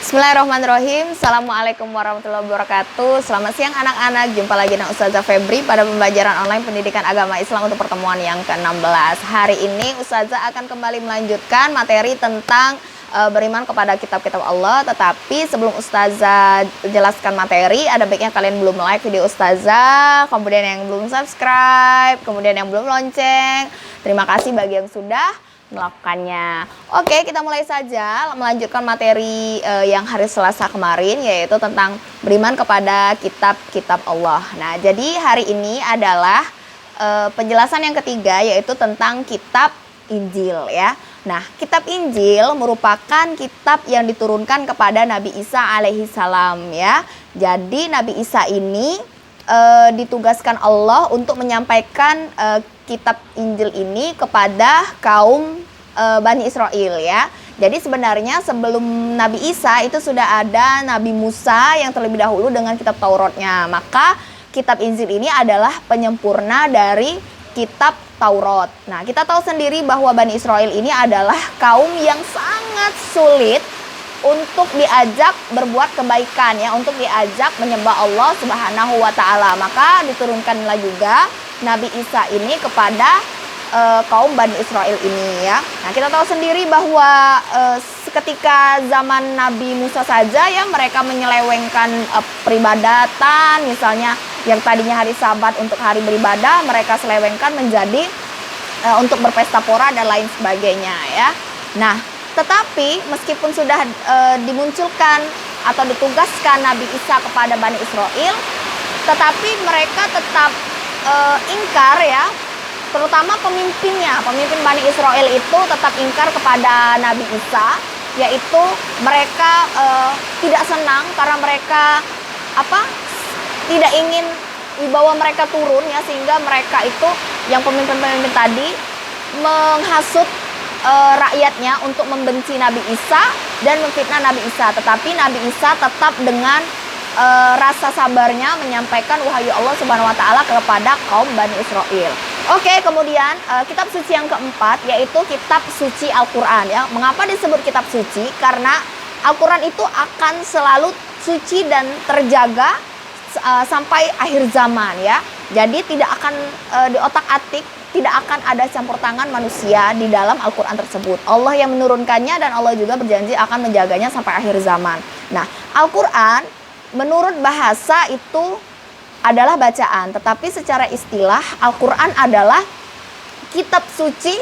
Bismillahirrahmanirrahim. Assalamualaikum warahmatullahi wabarakatuh. Selamat siang anak-anak. Jumpa lagi dengan Ustazah Febri pada pembelajaran online pendidikan agama Islam untuk pertemuan yang ke-16. Hari ini Ustazah akan kembali melanjutkan materi tentang beriman kepada kitab-kitab Allah. Tetapi sebelum Ustazah jelaskan materi, ada baiknya kalian belum like video Ustazah, kemudian yang belum subscribe, kemudian yang belum lonceng. Terima kasih bagi yang sudah melakukannya. Oke, kita mulai saja melanjutkan materi yang hari Selasa kemarin, yaitu tentang beriman kepada kitab-kitab Allah. Nah, jadi hari ini adalah penjelasan yang ketiga, yaitu tentang kitab Injil ya. Nah, kitab Injil merupakan kitab yang diturunkan kepada Nabi Isa alaihi salam ya. Jadi Nabi Isa ini ditugaskan Allah untuk menyampaikan kitab Injil ini kepada kaum Bani Israel ya. Jadi sebenarnya sebelum Nabi Isa itu sudah ada Nabi Musa yang terlebih dahulu dengan kitab Tauratnya. Maka kitab Injil ini adalah penyempurna dari kitab Taurat. Nah, kita tahu sendiri bahwa Bani Israel ini adalah kaum yang sangat sulit untuk diajak berbuat kebaikan ya, untuk diajak menyembah Allah Subhanahu wa taala. Maka diturunkanlah juga Nabi Isa ini kepada kaum Bani Israel ini ya. Nah, kita tahu sendiri bahwa ketika zaman Nabi Musa saja ya, mereka menyelewengkan peribadatan, misalnya yang tadinya hari Sabat untuk hari beribadah, mereka selewengkan menjadi untuk berpesta pora dan lain sebagainya ya. Nah, tetapi meskipun sudah dimunculkan atau ditugaskan Nabi Isa kepada Bani Israel, tetapi mereka tetap ingkar ya, terutama pemimpinnya, pemimpin Bani Israel itu tetap ingkar kepada Nabi Isa, yaitu mereka tidak senang karena mereka tidak ingin wibawa mereka turun ya, sehingga mereka itu yang pemimpin-pemimpin tadi menghasut rakyatnya untuk membenci Nabi Isa dan memfitnah Nabi Isa. Tetapi Nabi Isa tetap dengan rasa sabarnya menyampaikan wahyu Allah Subhanahu wa taala kepada kaum Bani Israel. Oke, kemudian kitab suci yang keempat yaitu kitab suci Al-Qur'an ya. Mengapa disebut kitab suci? Karena Al-Qur'an itu akan selalu suci dan terjaga sampai akhir zaman ya. Jadi tidak akan diotak-atik, tidak akan ada campur tangan manusia di dalam Al-Qur'an tersebut. Allah yang menurunkannya dan Allah juga berjanji akan menjaganya sampai akhir zaman. Nah, Al-Qur'an menurut bahasa itu adalah bacaan, tetapi secara istilah Al-Qur'an adalah kitab suci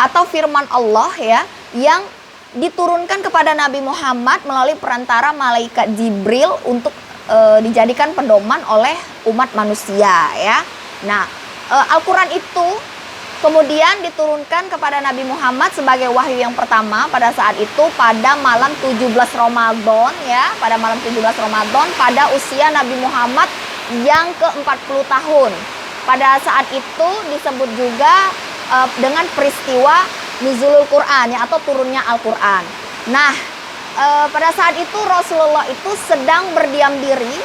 atau firman Allah ya, yang diturunkan kepada Nabi Muhammad melalui perantara malaikat Jibril untuk dijadikan pedoman oleh umat manusia ya. Nah, Al-Qur'an itu kemudian diturunkan kepada Nabi Muhammad sebagai wahyu yang pertama pada saat itu pada malam 17 Ramadan ya, pada malam 17 Ramadan pada usia Nabi Muhammad yang ke-40 tahun. Pada saat itu disebut juga dengan peristiwa nuzulul Quran ya, atau turunnya Al-Qur'an. Nah, pada saat itu Rasulullah itu sedang berdiam diri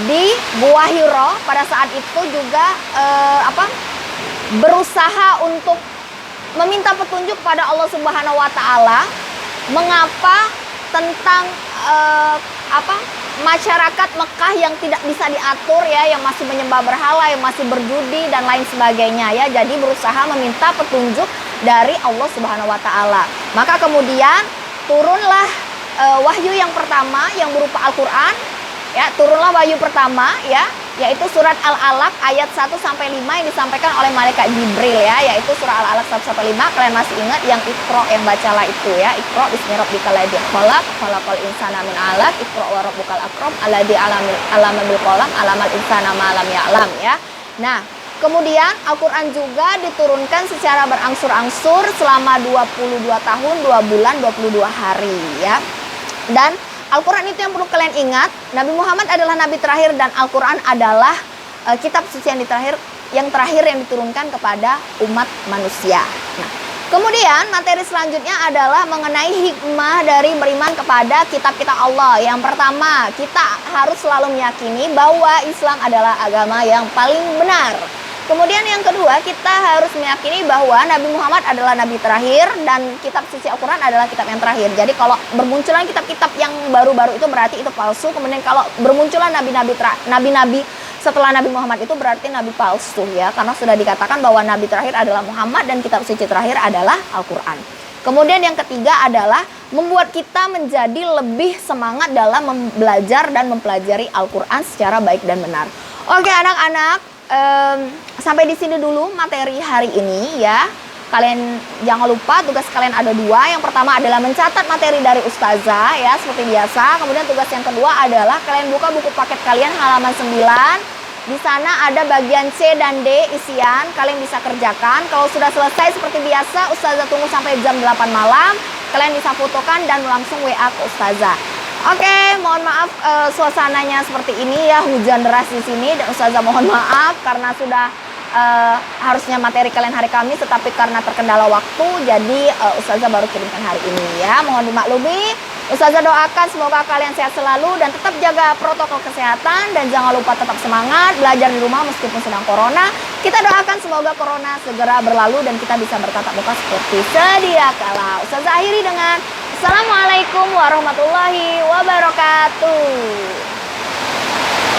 di Gua Hira. Pada saat itu juga berusaha untuk meminta petunjuk pada Allah Subhanahu wa taala mengapa tentang masyarakat Mekah yang tidak bisa diatur ya, yang masih menyembah berhala, yang masih berjudi dan lain sebagainya ya. Jadi berusaha meminta petunjuk dari Allah Subhanahu wa taala. Maka kemudian turunlah wahyu yang pertama yang berupa Al-Qur'an ya, turunlah wahyu pertama ya, yaitu surat Al-Alaq ayat 1 sampai 5 yang disampaikan oleh malaikat Jibril ya, yaitu surah Al-Alaq 1 sampai 5. Kalian masih ingat yang Iqra, yang bacalah itu ya. Iqra bismi rabbikal ladzi khalaq, khalaqal insana min 'alaq, Iqra wa rabbukal akram, alladzi 'allama bil qalam, 'allamal insana ma lam ya'lam ya. Nah, kemudian Al-Qur'an juga diturunkan secara berangsur-angsur selama 22 tahun, 2 bulan, 22 hari ya. Dan Al-Qur'an itu yang perlu kalian ingat, Nabi Muhammad adalah nabi terakhir dan Al-Qur'an adalah kitab suci yang terakhir yang diturunkan kepada umat manusia. Nah, kemudian materi selanjutnya adalah mengenai hikmah dari beriman kepada kitab-kitab Allah. Yang pertama, kita harus selalu meyakini bahwa Islam adalah agama yang paling benar. Kemudian yang kedua, kita harus meyakini bahwa Nabi Muhammad adalah Nabi terakhir dan kitab suci Al-Quran adalah kitab yang terakhir. Jadi kalau bermunculan kitab-kitab yang baru-baru itu berarti itu palsu. Kemudian kalau bermunculan nabi-nabi setelah Nabi Muhammad itu berarti Nabi palsu ya. Karena sudah dikatakan bahwa Nabi terakhir adalah Muhammad dan kitab suci terakhir adalah Al-Quran. Kemudian yang ketiga adalah membuat kita menjadi lebih semangat dalam belajar dan mempelajari Al-Quran secara baik dan benar. Oke anak-anak. Sampai di sini dulu materi hari ini ya. Kalian jangan lupa tugas kalian ada dua. Yang pertama adalah mencatat materi dari Ustazah ya seperti biasa. Kemudian tugas yang kedua adalah kalian buka buku paket kalian halaman 9. Di sana ada bagian C dan D isian. Kalian bisa kerjakan. Kalau sudah selesai seperti biasa Ustazah tunggu sampai jam 8 malam. Kalian bisa fotokan dan langsung WA ke Ustazah. Oke, mohon maaf suasananya seperti ini ya, hujan deras di sini dan Ustazah mohon maaf karena sudah harusnya materi kalian hari Kamis tetapi karena terkendala waktu jadi Ustazah baru kirimkan hari ini ya. Mohon dimaklumi. Ustazah doakan semoga kalian sehat selalu dan tetap jaga protokol kesehatan dan jangan lupa tetap semangat belajar di rumah meskipun sedang corona. Kita doakan semoga corona segera berlalu dan kita bisa bertatap muka seperti sedia kala. Ustazah akhiri dengan Assalamualaikum warahmatullahi wabarakatuh.